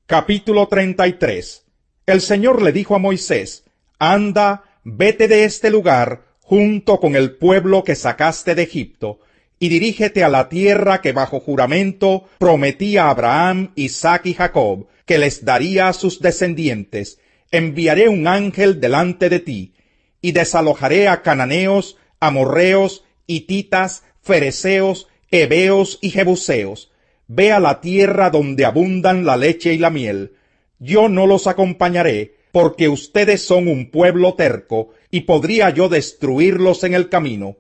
Capítulo 33. El Señor le dijo a Moisés: Anda, vete de este lugar junto con el pueblo que sacaste de Egipto, y dirígete a la tierra que bajo juramento prometí a Abraham, Isaac y Jacob, que les daría a sus descendientes. Enviaré un ángel delante de ti, y desalojaré a cananeos, amorreos, hititas, fereceos, heveos y jebuseos. Ve a la tierra donde abundan la leche y la miel. Yo no los acompañaré, porque ustedes son un pueblo terco, y podría yo destruirlos en el camino.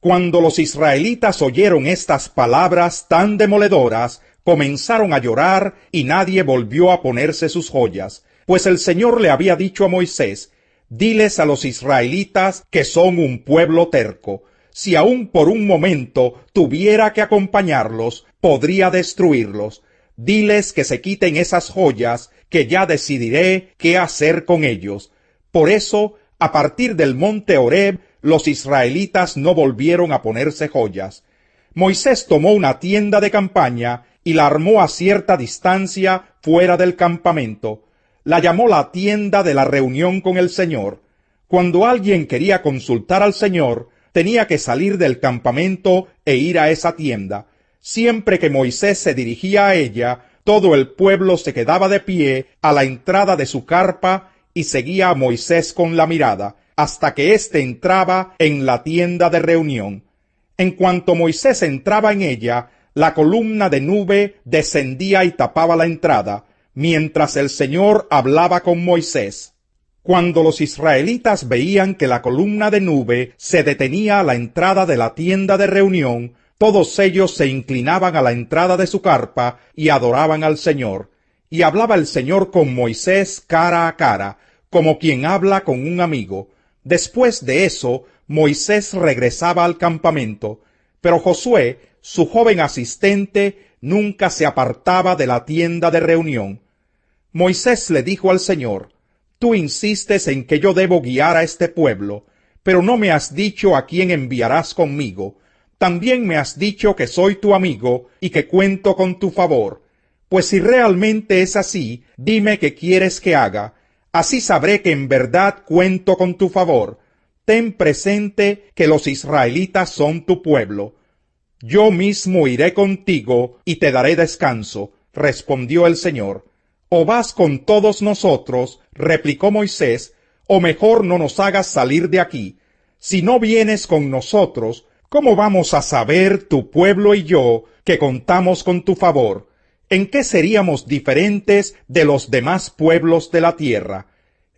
Cuando los israelitas oyeron estas palabras tan demoledoras, comenzaron a llorar, y nadie volvió a ponerse sus joyas, pues el Señor le había dicho a Moisés: Diles a los israelitas que son un pueblo terco. Si aún por un momento tuviera que acompañarlos, podría destruirlos. Diles que se quiten esas joyas, que ya decidiré qué hacer con ellos. Por eso, a partir del monte Horeb, los israelitas no volvieron a ponerse joyas. Moisés tomó una tienda de campaña y la armó a cierta distancia fuera del campamento. La llamó la tienda de la reunión con el Señor. Cuando alguien quería consultar al Señor, tenía que salir del campamento e ir a esa tienda. Siempre que Moisés se dirigía a ella, todo el pueblo se quedaba de pie a la entrada de su carpa y seguía a Moisés con la mirada, hasta que éste entraba en la tienda de reunión. En cuanto Moisés entraba en ella, la columna de nube descendía y tapaba la entrada, mientras el Señor hablaba con Moisés. Cuando los israelitas veían que la columna de nube se detenía a la entrada de la tienda de reunión, todos ellos se inclinaban a la entrada de su carpa y adoraban al Señor. Y hablaba el Señor con Moisés cara a cara, como quien habla con un amigo. Después de eso, Moisés regresaba al campamento, pero Josué, su joven asistente, nunca se apartaba de la tienda de reunión. Moisés le dijo al Señor: Tú insistes en que yo debo guiar a este pueblo, pero no me has dicho a quién enviarás conmigo. También me has dicho que soy tu amigo y que cuento con tu favor. Pues si realmente es así, dime qué quieres que haga. Así sabré que en verdad cuento con tu favor. Ten presente que los israelitas son tu pueblo. Yo mismo iré contigo y te daré descanso, respondió el Señor. O vas con todos nosotros, replicó Moisés, o mejor no nos hagas salir de aquí. Si no vienes con nosotros, ¿cómo vamos a saber tu pueblo y yo que contamos con tu favor? ¿En qué seríamos diferentes de los demás pueblos de la tierra?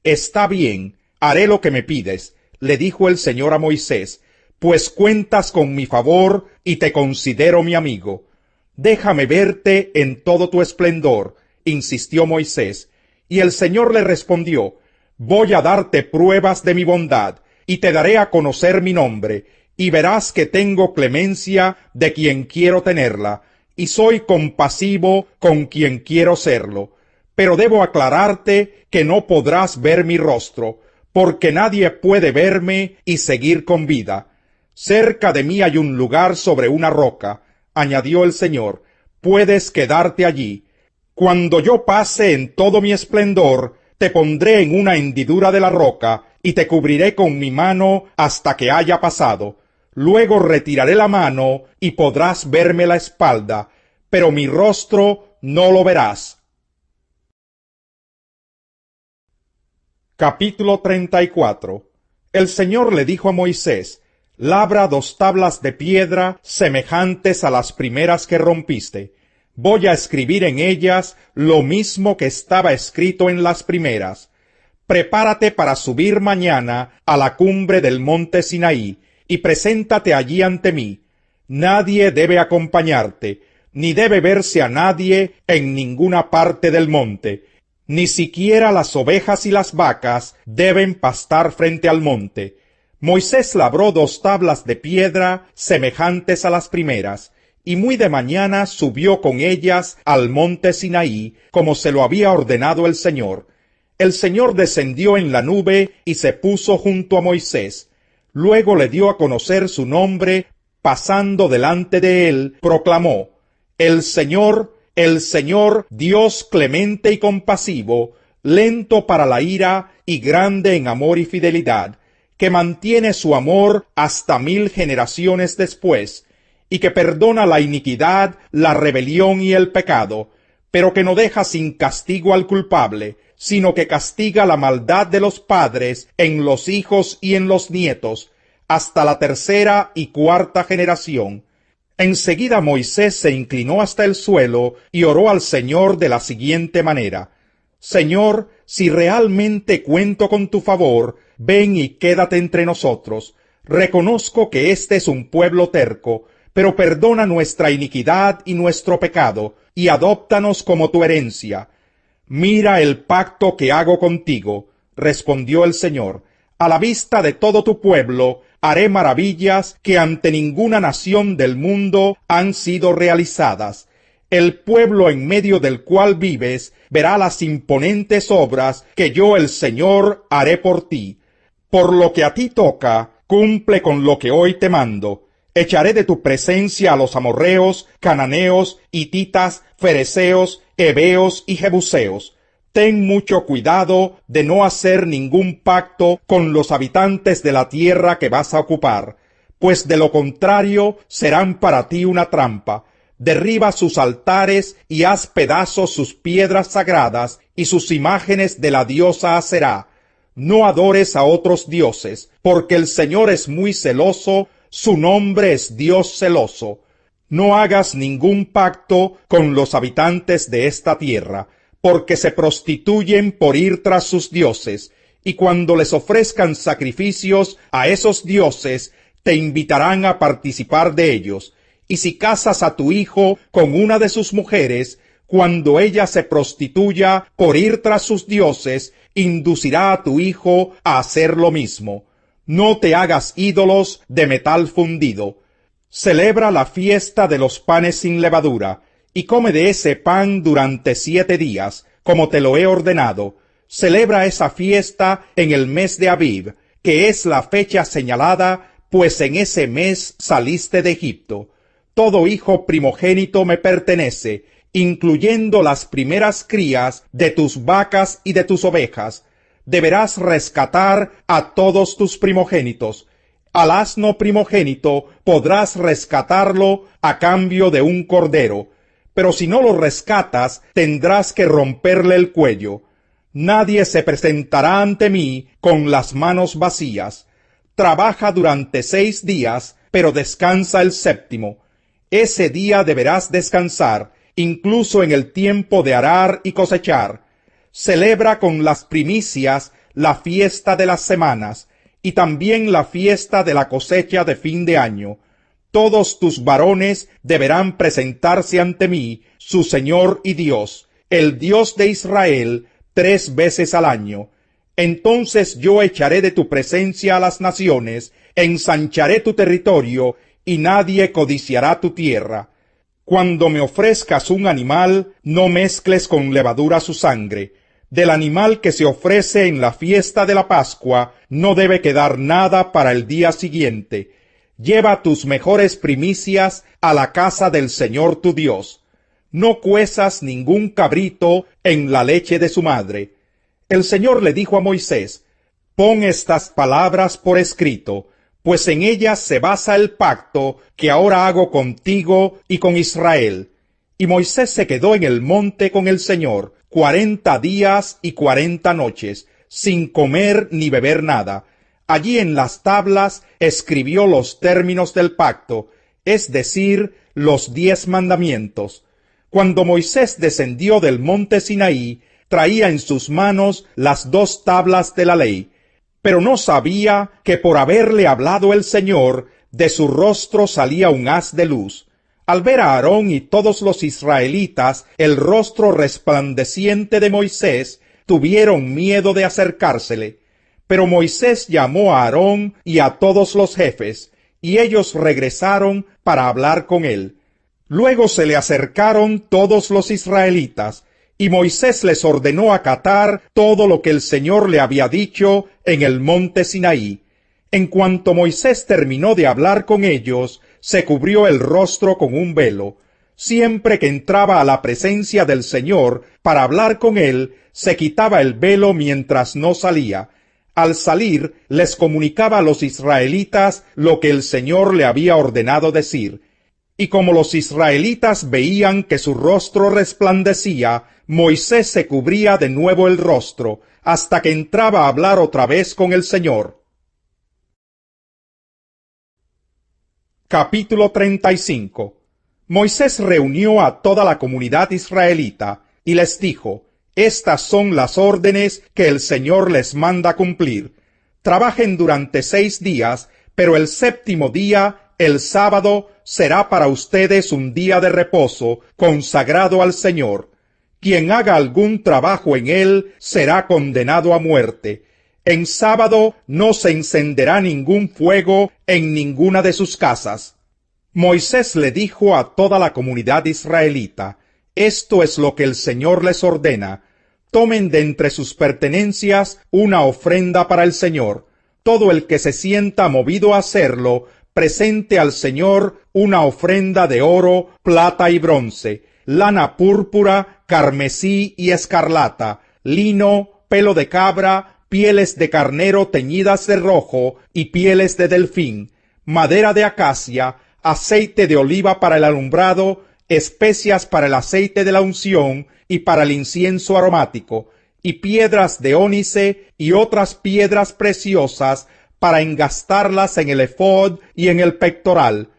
Está bien, haré lo que me pides, le dijo el Señor a Moisés, pues cuentas con mi favor y te considero mi amigo. Déjame verte en todo tu esplendor, insistió Moisés, y el Señor le respondió: Voy a darte pruebas de mi bondad, y te daré a conocer mi nombre, y verás que tengo clemencia de quien quiero tenerla, y soy compasivo con quien quiero serlo. Pero debo aclararte que no podrás ver mi rostro, porque nadie puede verme y seguir con vida. Cerca de mí hay un lugar sobre una roca, añadió el Señor, puedes quedarte allí. Cuando yo pase en todo mi esplendor, te pondré en una hendidura de la roca, y te cubriré con mi mano hasta que haya pasado. Luego retiraré la mano, y podrás verme la espalda, pero mi rostro no lo verás. Capítulo 34. El Señor le dijo a Moisés: Labra 2 tablas de piedra semejantes a las primeras que rompiste. Voy a escribir en ellas lo mismo que estaba escrito en las primeras. Prepárate para subir mañana a la cumbre del monte Sinaí, y preséntate allí ante mí. Nadie debe acompañarte, ni debe verse a nadie en ninguna parte del monte. Ni siquiera las ovejas y las vacas deben pastar frente al monte. Moisés labró 2 tablas de piedra semejantes a las primeras, y muy de mañana subió con ellas al monte Sinaí, como se lo había ordenado el Señor. El Señor descendió en la nube y se puso junto a Moisés. Luego le dio a conocer su nombre, pasando delante de él, proclamó: El Señor, el Señor, Dios clemente y compasivo, lento para la ira y grande en amor y fidelidad, que mantiene su amor hasta 1000 generaciones después, y que perdona la iniquidad, la rebelión y el pecado, pero que no deja sin castigo al culpable, sino que castiga la maldad de los padres en los hijos y en los nietos, hasta la 3ª y 4ª generación. Enseguida Moisés se inclinó hasta el suelo y oró al Señor de la siguiente manera: Señor, si realmente cuento con tu favor, ven y quédate entre nosotros. Reconozco que este es un pueblo terco, pero perdona nuestra iniquidad y nuestro pecado, y adóptanos como tu herencia. Mira el pacto que hago contigo, respondió el Señor. A la vista de todo tu pueblo haré maravillas que ante ninguna nación del mundo han sido realizadas. El pueblo en medio del cual vives verá las imponentes obras que yo el Señor haré por ti. Por lo que a ti toca, cumple con lo que hoy te mando. Echaré de tu presencia a los amorreos, cananeos, hititas, fereceos, heveos y jebuseos. Ten mucho cuidado de no hacer ningún pacto con los habitantes de la tierra que vas a ocupar, pues de lo contrario serán para ti una trampa. Derriba sus altares y haz pedazos sus piedras sagradas y sus imágenes de la diosa Aserá. No adores a otros dioses, porque el Señor es muy celoso, su nombre es Dios celoso. No hagas ningún pacto con los habitantes de esta tierra, porque se prostituyen por ir tras sus dioses, y cuando les ofrezcan sacrificios a esos dioses, te invitarán a participar de ellos. Y si casas a tu hijo con una de sus mujeres, cuando ella se prostituya por ir tras sus dioses, inducirá a tu hijo a hacer lo mismo. No te hagas ídolos de metal fundido. Celebra la fiesta de los panes sin levadura, y come de ese pan durante 7 días, como te lo he ordenado. Celebra esa fiesta en el mes de Abib, que es la fecha señalada, pues en ese mes saliste de Egipto. Todo hijo primogénito me pertenece, incluyendo las primeras crías de tus vacas y de tus ovejas. Deberás rescatar a todos tus primogénitos. Al asno primogénito podrás rescatarlo a cambio de un cordero, pero si no lo rescatas, tendrás que romperle el cuello. Nadie se presentará ante mí con las manos vacías. Trabaja durante 6 días, pero descansa el 7º. Ese día deberás descansar, incluso en el tiempo de arar y cosechar. Celebra con las primicias la fiesta de las semanas, y también la fiesta de la cosecha de fin de año. Todos tus varones deberán presentarse ante mí, su Señor y Dios, el Dios de Israel, 3 veces al año. Entonces yo echaré de tu presencia a las naciones, ensancharé tu territorio, y nadie codiciará tu tierra. Cuando me ofrezcas un animal, no mezcles con levadura su sangre. Del animal que se ofrece en la fiesta de la Pascua, no debe quedar nada para el día siguiente. Lleva tus mejores primicias a la casa del Señor tu Dios. No cuezas ningún cabrito en la leche de su madre. El Señor le dijo a Moisés: pon estas palabras por escrito, pues en ellas se basa el pacto que ahora hago contigo y con Israel. Y Moisés se quedó en el monte con el Señor 40 días y 40 noches, sin comer ni beber nada. Allí en las tablas escribió los términos del pacto, es decir, los 10 mandamientos. Cuando Moisés descendió del monte Sinaí, traía en sus manos las 2 tablas de la ley, pero no sabía que por haberle hablado el Señor, de su rostro salía un haz de luz. Al ver a Aarón y todos los israelitas el rostro resplandeciente de Moisés, tuvieron miedo de acercársele. Pero Moisés llamó a Aarón y a todos los jefes, y ellos regresaron para hablar con él. Luego se le acercaron todos los israelitas, y Moisés les ordenó acatar todo lo que el Señor le había dicho en el monte Sinaí. En cuanto Moisés terminó de hablar con ellos, se cubrió el rostro con un velo. siempre que entraba a la presencia del Señor para hablar con él, se quitaba el velo mientras no salía. Al salir, les comunicaba a los israelitas lo que el Señor le había ordenado decir. Y como los israelitas veían que su rostro resplandecía, Moisés se cubría de nuevo el rostro, hasta que entraba a hablar otra vez con el Señor. Capítulo 35. Moisés reunió a toda la comunidad israelita, y les dijo: Estas son las órdenes que el Señor les manda cumplir. Trabajen durante 6 días, pero el séptimo día, el sábado, será para ustedes un día de reposo, consagrado al Señor. Quien haga algún trabajo en él será condenado a muerte. En sábado no se encenderá ningún fuego en ninguna de sus casas. Moisés le dijo a toda la comunidad israelita: Esto es lo que el Señor les ordena. Tomen de entre sus pertenencias una ofrenda para el Señor. Todo el que se sienta movido a hacerlo, presente al Señor una ofrenda de oro, plata y bronce, lana púrpura, carmesí y escarlata, lino, pelo de cabra, pieles de carnero teñidas de rojo y pieles de delfín, madera de acacia, aceite de oliva para el alumbrado, especias para el aceite de la unción y para el incienso aromático, y piedras de ónice y otras piedras preciosas para engastarlas en el efod y en el pectoral.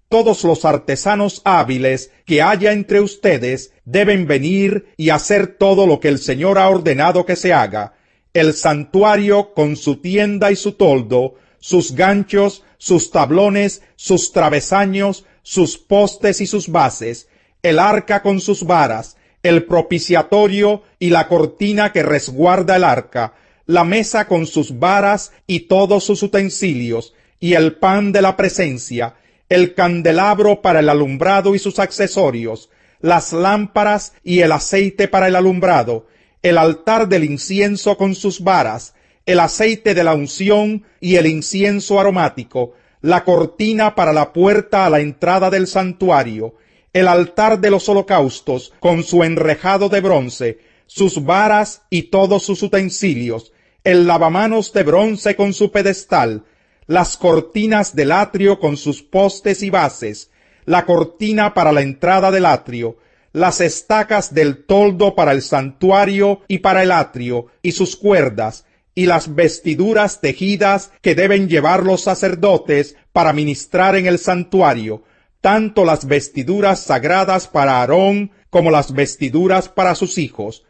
Todos los artesanos hábiles que haya entre ustedes deben venir y hacer todo lo que el Señor ha ordenado que se haga: el santuario con su tienda y su toldo, sus ganchos, sus tablones, sus travesaños, sus postes y sus bases, el arca con sus varas, el propiciatorio y la cortina que resguarda el arca, la mesa con sus varas y todos sus utensilios, y el pan de la presencia, el candelabro para el alumbrado y sus accesorios, las lámparas y el aceite para el alumbrado, el altar del incienso con sus varas, el aceite de la unción y el incienso aromático, la cortina para la puerta a la entrada del santuario, el altar de los holocaustos con su enrejado de bronce, sus varas y todos sus utensilios, el lavamanos de bronce con su pedestal, las cortinas del atrio con sus postes y bases, la cortina para la entrada del atrio, las estacas del toldo para el santuario y para el atrio, y sus cuerdas, y las vestiduras tejidas que deben llevar los sacerdotes para ministrar en el santuario, tanto las vestiduras sagradas para Aarón como las vestiduras para sus hijos.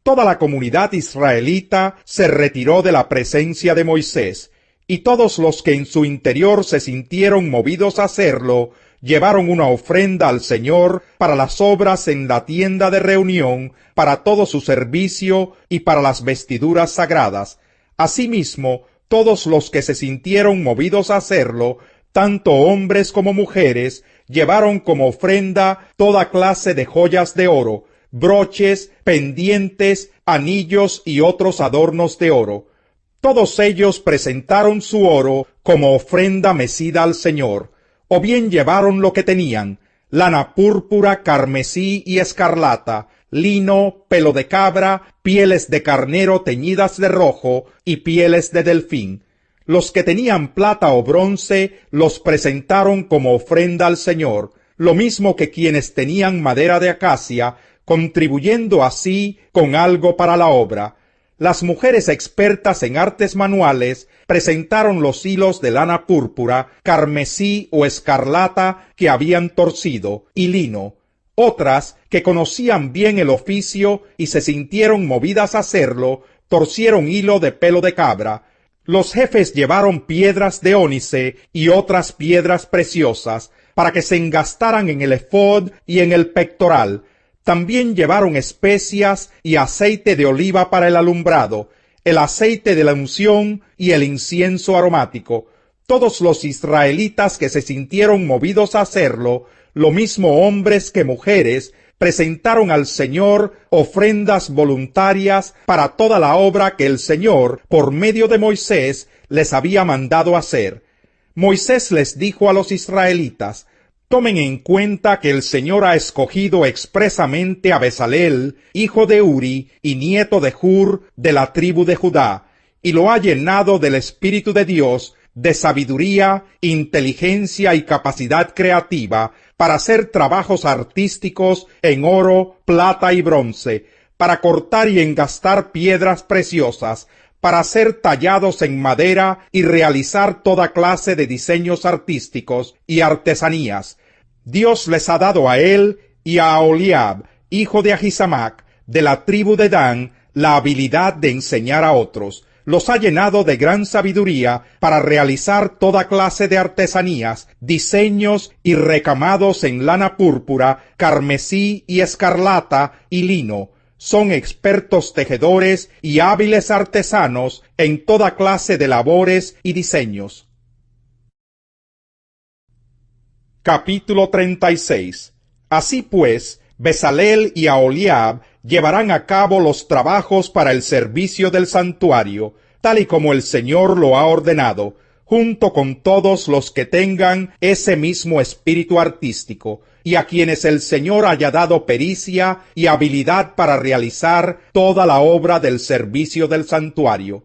Toda la comunidad israelita se retiró de la presencia de Moisés, y todos los que en su interior se sintieron movidos a hacerlo, llevaron una ofrenda al Señor para las obras en la tienda de reunión, para todo su servicio y para las vestiduras sagradas. Asimismo, todos los que se sintieron movidos a hacerlo, tanto hombres como mujeres, llevaron como ofrenda toda clase de joyas de oro, broches, pendientes, anillos y otros adornos de oro. Todos ellos presentaron su oro como ofrenda mecida al Señor, o bien llevaron lo que tenían: lana púrpura, carmesí y escarlata, lino, pelo de cabra, pieles de carnero teñidas de rojo y pieles de delfín. Los que tenían plata o bronce los presentaron como ofrenda al Señor, lo mismo que quienes tenían madera de acacia, contribuyendo así con algo para la obra. Las mujeres expertas en artes manuales presentaron los hilos de lana púrpura, carmesí o escarlata que habían torcido, y lino. Otras, que conocían bien el oficio y se sintieron movidas a hacerlo, torcieron hilo de pelo de cabra. Los jefes llevaron piedras de ónice y otras piedras preciosas, para que se engastaran en el efod y en el pectoral. También llevaron especias y aceite de oliva para el alumbrado, el aceite de la unción y el incienso aromático. Todos los israelitas que se sintieron movidos a hacerlo, lo mismo hombres que mujeres, presentaron al Señor ofrendas voluntarias para toda la obra que el Señor, por medio de Moisés, les había mandado hacer. Moisés les dijo a los israelitas: Tomen en cuenta que el Señor ha escogido expresamente a Bezaleel, hijo de Uri y nieto de Hur, de la tribu de Judá, y lo ha llenado del Espíritu de Dios, de sabiduría, inteligencia y capacidad creativa para hacer trabajos artísticos en oro, plata y bronce, para cortar y engastar piedras preciosas, para ser tallados en madera y realizar toda clase de diseños artísticos y artesanías. Dios les ha dado a él y a Aholiab, hijo de Ahisamac, de la tribu de Dan, la habilidad de enseñar a otros. Los ha llenado de gran sabiduría para realizar toda clase de artesanías, diseños y recamados en lana púrpura, carmesí y escarlata y lino. Son expertos tejedores y hábiles artesanos en toda clase de labores y diseños. Capítulo 36. Así pues, Bezaleel y Aholiab llevarán a cabo los trabajos para el servicio del santuario, tal y como el Señor lo ha ordenado, junto con todos los que tengan ese mismo espíritu artístico, y a quienes el Señor haya dado pericia y habilidad para realizar toda la obra del servicio del santuario.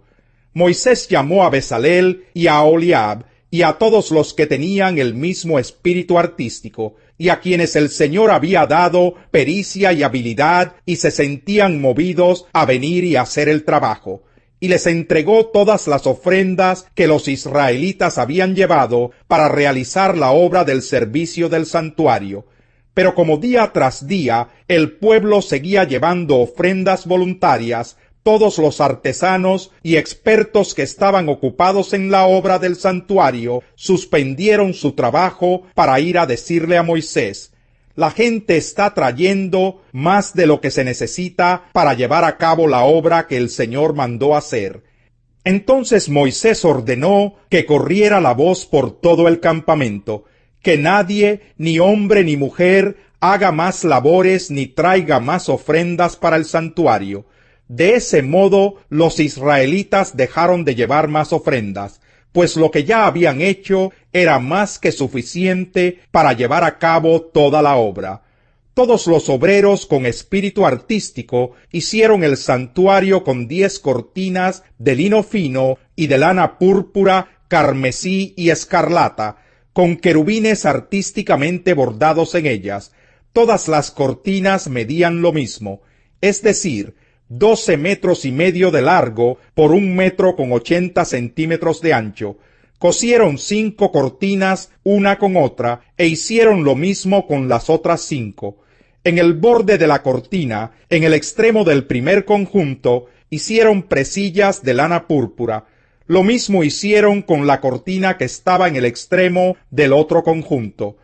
Moisés llamó a Bezaleel y a Aholiab, y a todos los que tenían el mismo espíritu artístico, y a quienes el Señor había dado pericia y habilidad, y se sentían movidos a venir y hacer el trabajo. Y les entregó todas las ofrendas que los israelitas habían llevado para realizar la obra del servicio del santuario. Pero como día tras día el pueblo seguía llevando ofrendas voluntarias, todos los artesanos y expertos que estaban ocupados en la obra del santuario suspendieron su trabajo para ir a decirle a Moisés: la gente está trayendo más de lo que se necesita para llevar a cabo la obra que el Señor mandó hacer. Entonces Moisés ordenó que corriera la voz por todo el campamento, que nadie, ni hombre ni mujer, haga más labores ni traiga más ofrendas para el santuario. De ese modo los israelitas dejaron de llevar más ofrendas, pues lo que ya habían hecho era más que suficiente para llevar a cabo toda la obra. Todos los obreros con espíritu artístico hicieron el santuario con 10 cortinas de lino fino y de lana púrpura, carmesí y escarlata, con querubines artísticamente bordados en ellas. Todas las cortinas medían lo mismo, es decir, 12 metros y medio de largo por 1 metro con 80 centímetros de ancho. Cosieron 5 cortinas una con otra e hicieron lo mismo con las otras 5. En el borde de la cortina, en el extremo del primer conjunto, hicieron presillas de lana púrpura. Lo mismo hicieron con la cortina que estaba en el extremo del otro conjunto.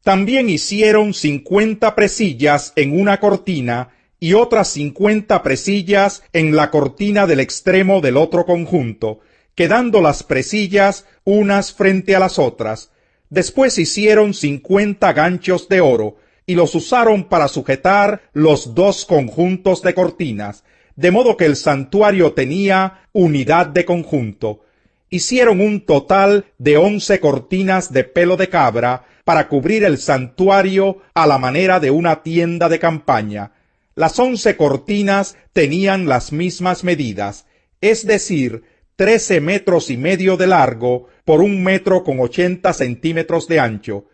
También hicieron 50 presillas en una cortina y otras 50 presillas en la cortina del extremo del otro conjunto, quedando las presillas unas frente a las otras. Después hicieron 50 ganchos de oro, y los usaron para sujetar los 2 conjuntos de cortinas, de modo que el santuario tenía unidad de conjunto. Hicieron un total de 11 cortinas de pelo de cabra para cubrir el santuario a la manera de una tienda de campaña. Las 11 cortinas tenían las mismas medidas, es decir, 13 metros y medio de largo por 1 metro con 80 centímetros de ancho.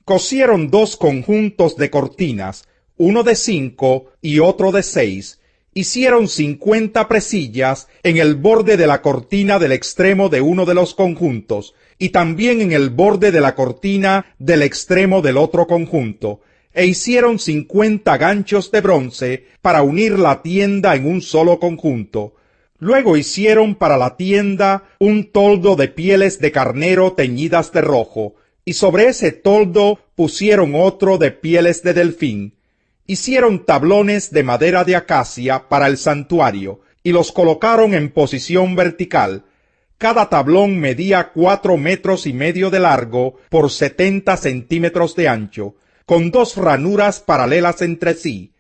Cosieron 2 conjuntos de cortinas, uno de 5 y otro de 6. Hicieron 50 presillas en el borde de la cortina del extremo de uno de los conjuntos, y también en el borde de la cortina del extremo del otro conjunto, e hicieron 50 ganchos de bronce para unir la tienda en un solo conjunto. Luego hicieron para la tienda un toldo de pieles de carnero teñidas de rojo, y sobre ese toldo pusieron otro de pieles de delfín. Hicieron tablones de madera de acacia para el santuario, y los colocaron en posición vertical. Cada tablón medía 4 metros y medio de largo por 70 centímetros de ancho, con 2 ranuras paralelas entre sí.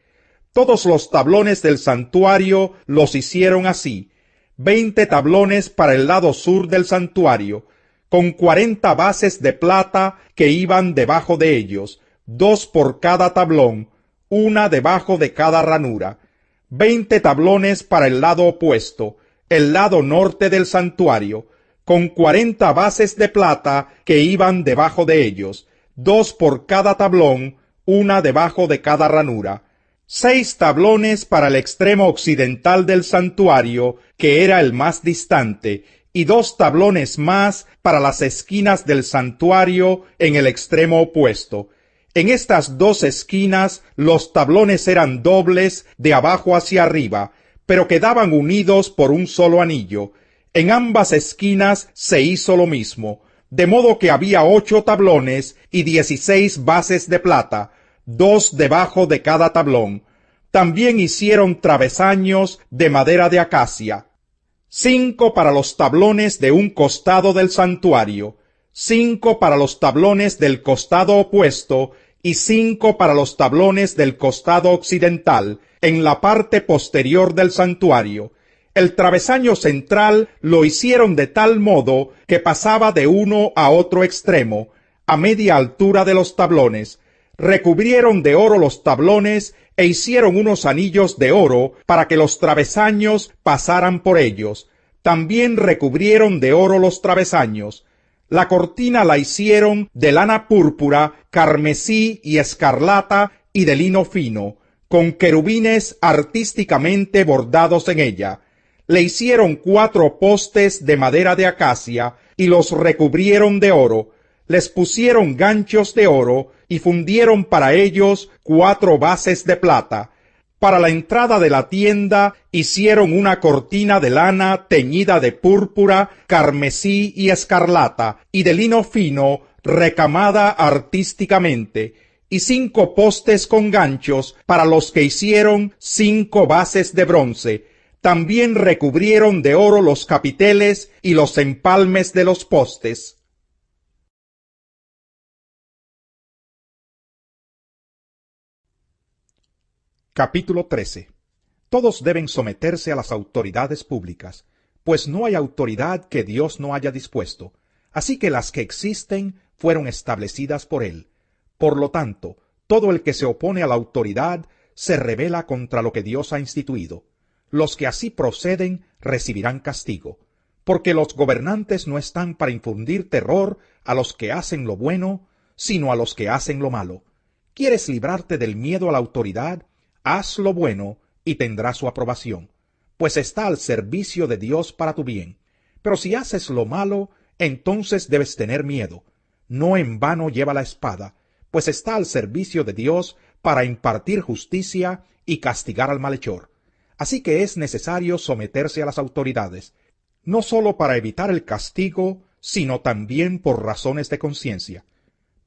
Todos los tablones del santuario los hicieron así: 20 tablones para el lado sur del santuario, con 40 bases de plata que iban debajo de ellos, 2 por cada tablón, una debajo de cada ranura, 20 tablones para el lado opuesto, el lado norte del santuario, con 40 bases de plata que iban debajo de ellos, 2 por cada tablón, una debajo de cada ranura, 6 tablones para el extremo occidental del santuario, que era el más distante, y 2 tablones más para las esquinas del santuario en el extremo opuesto. En estas 2 esquinas los tablones eran dobles de abajo hacia arriba, pero quedaban unidos por un solo anillo. En ambas esquinas se hizo lo mismo, de modo que había 8 tablones y 16 bases de plata, 2 debajo de cada tablón. También hicieron travesaños de madera de acacia, 5 para los tablones de un costado del santuario, 5 para los tablones del costado opuesto y 5 para los tablones del costado occidental, en la parte posterior del santuario. El travesaño central lo hicieron de tal modo que pasaba de uno a otro extremo, a media altura de los tablones. Recubrieron de oro los tablones e hicieron unos anillos de oro para que los travesaños pasaran por ellos. También recubrieron de oro los travesaños. La cortina la hicieron de lana púrpura, carmesí y escarlata y de lino fino, con querubines artísticamente bordados en ella. Le hicieron 4 postes de madera de acacia y los recubrieron de oro. Les pusieron ganchos de oro y fundieron para ellos 4 bases de plata. Para la entrada de la tienda hicieron una cortina de lana teñida de púrpura, carmesí y escarlata, y de lino fino, recamada artísticamente, y 5 postes con ganchos para los que hicieron 5 bases de bronce. También recubrieron de oro los capiteles y los empalmes de los postes. Capítulo 13. Todos deben someterse a las autoridades públicas, pues no hay autoridad que Dios no haya dispuesto, así que las que existen fueron establecidas por Él. Por lo tanto, todo el que se opone a la autoridad se rebela contra lo que Dios ha instituido. Los que así proceden recibirán castigo, porque los gobernantes no están para infundir terror a los que hacen lo bueno, sino a los que hacen lo malo. ¿Quieres librarte del miedo a la autoridad? Haz lo bueno y tendrás su aprobación, pues está al servicio de Dios para tu bien. Pero si haces lo malo, entonces debes tener miedo. No en vano lleva la espada, pues está al servicio de Dios para impartir justicia y castigar al malhechor. Así que es necesario someterse a las autoridades, no sólo para evitar el castigo, sino también por razones de conciencia.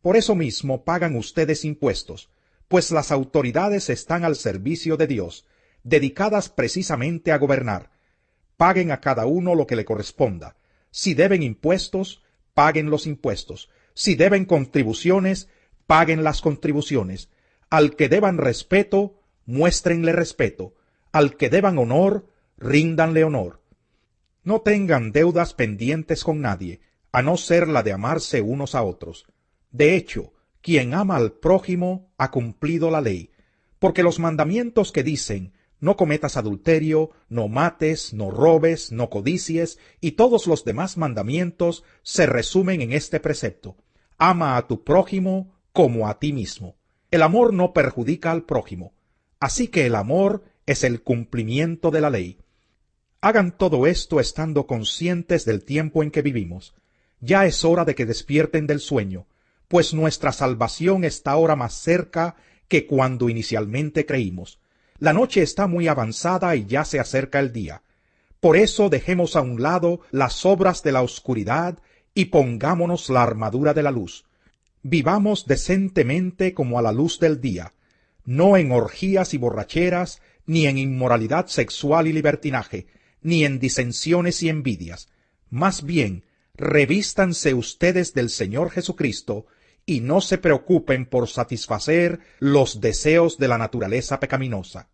Por eso mismo pagan ustedes impuestos, pues las autoridades están al servicio de Dios, dedicadas precisamente a gobernar. Paguen a cada uno lo que le corresponda. Si deben impuestos, paguen los impuestos. Si deben contribuciones, paguen las contribuciones. Al que deban respeto, muéstrenle respeto. Al que deban honor, ríndanle honor. No tengan deudas pendientes con nadie, a no ser la de amarse unos a otros. De hecho, quien ama al prójimo ha cumplido la ley, porque los mandamientos que dicen no cometas adulterio, no mates, no robes, no codicies, y todos los demás mandamientos se resumen en este precepto: ama a tu prójimo como a ti mismo. El amor no perjudica al prójimo, así que el amor es el cumplimiento de la ley. Hagan todo esto estando conscientes del tiempo en que vivimos. Ya es hora de que despierten del sueño, pues nuestra salvación está ahora más cerca que cuando inicialmente creímos. La noche está muy avanzada y ya se acerca el día. Por eso dejemos a un lado las obras de la oscuridad y pongámonos la armadura de la luz. Vivamos decentemente como a la luz del día, no en orgías y borracheras, ni en inmoralidad sexual y libertinaje, ni en disensiones y envidias. Más bien, revístanse ustedes del Señor Jesucristo, y no se preocupen por satisfacer los deseos de la naturaleza pecaminosa.